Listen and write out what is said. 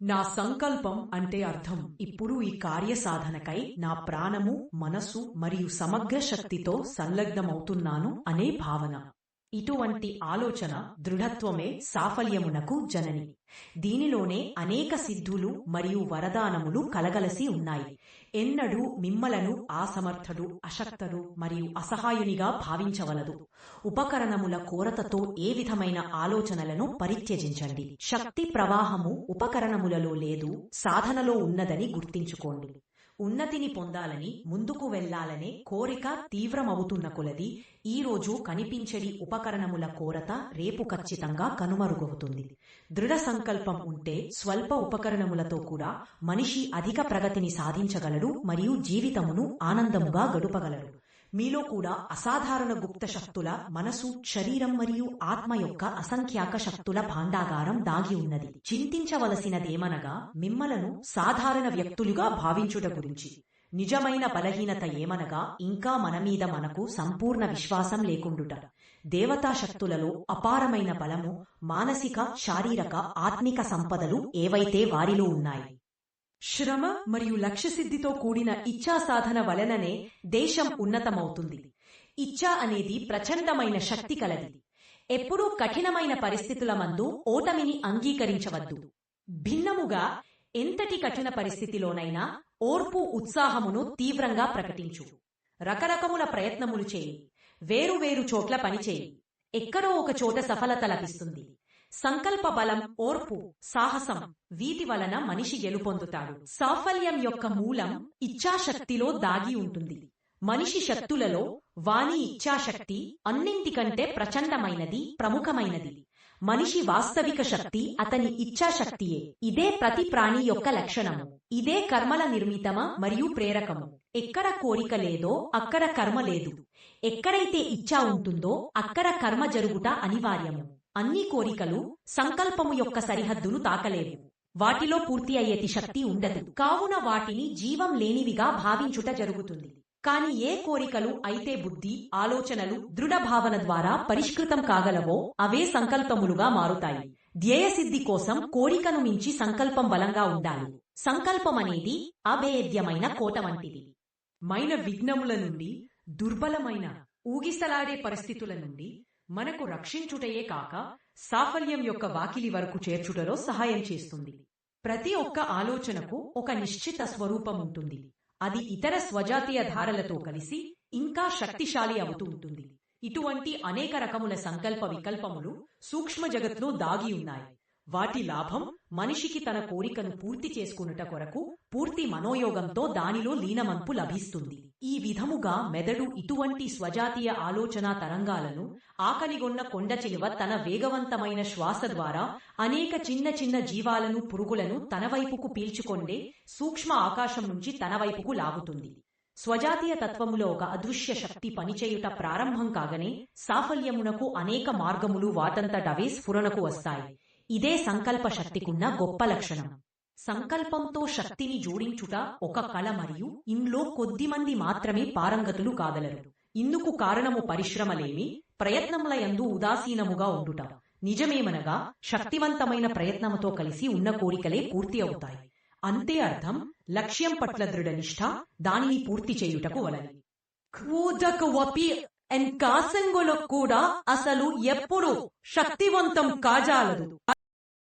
నా సంకల్పం అంటే అర్థం ఇప్పుడు ఈ కార్యసాధనకై నా ప్రాణము మనసు మరియు సమగ్ర శక్తితో సంలగ్నమవుతున్నాను అనే భావన. ఇటువంటి ఆలోచన దృఢత్వమే సాఫల్యమునకు జనని. దీనిలోనే అనేక సిద్ధులు మరియు వరదానములు కలగలసి ఉన్నాయి. ఎన్నడూ మిమ్మలను అసమర్థుడు, అశక్తుడు మరియు అసహాయునిగా భావించవలదు. ఉపకరణముల కొరతతో ఏ విధమైన ఆలోచనలను పరిత్యజించండి. శక్తి ప్రవాహము ఉపకరణములలో లేదు, సాధనలో ఉన్నదని గుర్తించుకోండి. ఉన్నతిని పొందాలని, ముందుకు వెళ్లాలనే కోరిక తీవ్రమవుతున్న కొలది ఈరోజు కనిపించడి ఉపకరణముల కొరత రేపు ఖచ్చితంగా కనుమరుగవుతుంది. దృఢ సంకల్పం ఉంటే స్వల్ప ఉపకరణములతో కూడా మనిషి అధిక ప్రగతిని సాధించగలడు మరియు జీవితమును ఆనందముగా గడుపగలడు. మీలో కూడా అసాధారణ గుప్త శక్తుల, మనసు, శరీరం మరియు ఆత్మ యొక్క అసంఖ్యాక శక్తుల భాండాగారం దాగి ఉన్నది. చింతించవలసినదేమనగా మిమ్మలను సాధారణ వ్యక్తులుగా భావించుట గురించి. నిజమైన బలహీనత ఏమనగా ఇంకా మనమీద మనకు సంపూర్ణ విశ్వాసం లేకుండుట. దేవతా శక్తులలో అపారమైన బలము, మానసిక, శారీరక, ఆత్మిక సంపదలు ఏవైతే వారిలో ఉన్నాయి. శ్రమ మరియు లక్ష్యసిద్ధితో కూడిన ఇచ్ఛా సాధన వలననే దేశం ఉన్నతమవుతుంది. ఇచ్ఛ అనేది ప్రచండమైన శక్తి కలది. ఎప్పుడూ కఠినమైన పరిస్థితుల మందు ఓటమిని అంగీకరించవద్దు. భిన్నముగా ఎంతటి కఠిన పరిస్థితిలోనైనా ఓర్పు, ఉత్సాహమును తీవ్రంగా ప్రకటించు. రకరకముల ప్రయత్నములు చేయి. వేరువేరు చోట్ల పనిచేయి. ఎక్కడో ఒక చోట సఫలత లభిస్తుంది. సంకల్ప బలం, ఓర్పు, సాహసం వీటి వలన మనిషి గెలుపొందుతాడు. సాఫల్యం యొక్క మూలం ఇచ్ఛాశక్తిలో దాగి ఉంటుంది. మనిషి శక్తులలో వాని ఇచ్ఛాశక్తి అన్నింటికంటే ప్రచండమైనది, ప్రముఖమైనది. మనిషి వాస్తవిక శక్తి అతని ఇచ్ఛాశక్తియే. ఇదే ప్రతి ప్రాణి యొక్క లక్షణము. ఇదే కర్మల నిర్మితమ మరియు ప్రేరకము. ఎక్కడ కోరిక లేదో అక్కడ కర్మ లేదు. ఎక్కడైతే ఇచ్ఛ ఉంటుందో అక్కడ కర్మ జరుగుట అనివార్యము. అన్ని కోరికలు సంకల్పము యొక్క సరిహద్దును తాకలేవు. వాటిలో పూర్తి అయ్యేటి శక్తి ఉండదు. కావున వాటిని జీవం లేనివిగా భావించుట జరుగుతుంది. కాని ఏ కోరికలు అయితే బుద్ధి, ఆలోచనలు, దృఢ భావన ద్వారా పరిష్కృతం కాగలవో అవే సంకల్పములుగా మారుతాయి. ధ్యేయసిద్ధి కోసం కోరికను మించి సంకల్పం బలంగా ఉండాలి. సంకల్పమనేది అభేద్యమైన కోట వంటిది. మైన విఘ్నముల నుండి, దుర్బలమైన ఊగిసలాడే పరిస్థితుల నుండి మనకు రక్షించుటయే కాక సాఫల్యం యొక్క వాకిలి వరకు చేర్చుటలో సహాయం చేస్తుంది. ప్రతి ఒక్క ఆలోచనకు ఒక నిశ్చిత స్వరూపం ఉంటుంది. అది ఇతర స్వజాతీయ ధారలతో కలిసి ఇంకా శక్తిశాలి అవుతూ ఉంటుంది. ఇటువంటి అనేక రకముల సంకల్ప వికల్పములు సూక్ష్మ జగత్లో దాగి ఉన్నాయి. వాటి లాభం మనిషికి తన కోరికను పూర్తి చేసుకునుట కొరకు పూర్తి మనోయోగంతో దానిలో లీనమంపు లభిస్తుంది. ఈ విధముగా మెదడు ఇటువంటి స్వజాతీయ ఆలోచనా తరంగాలను ఆకలిగొన్న కొండ చిలువ తన వేగవంతమైన శ్వాస ద్వారా అనేక చిన్న చిన్న జీవాలను, పురుగులను తన వైపుకు పీల్చుకొండే సూక్ష్మ ఆకాశం నుంచి తన వైపుకు లాగుతుంది. స్వజాతీయ తత్వములో ఒక అదృశ్య శక్తి పనిచేయుట ప్రారంభం కాగనే సాఫల్యమునకు అనేక మార్గములు వాటంతటవే స్ఫురణకు వస్తాయి. ఇదే సంకల్ప శక్తికున్న గొప్ప లక్షణం. సంకల్పంతో శక్తిని జోడించుట ఒక కళ మరియు ఇందులో కొద్దిమంది మాత్రమే పారంగతులు కాగలరు. ఇందుకు కారణము పరిశ్రమలేమి, ప్రయత్నములయందు ఉదాసీనముగా ఉండుట. నిజమేమనగా శక్తివంతమైన ప్రయత్నముతో కలిసి ఉన్న కోరికలే పూర్తి అవుతాయి. అంతే అర్థం లక్ష్యం పట్ల దృఢనిష్ఠ, దానిని పూర్తి చేయుటకు వలన. కాసంగులకు కూడా అసలు ఎప్పుడు శక్తివంతం కాజాలదు.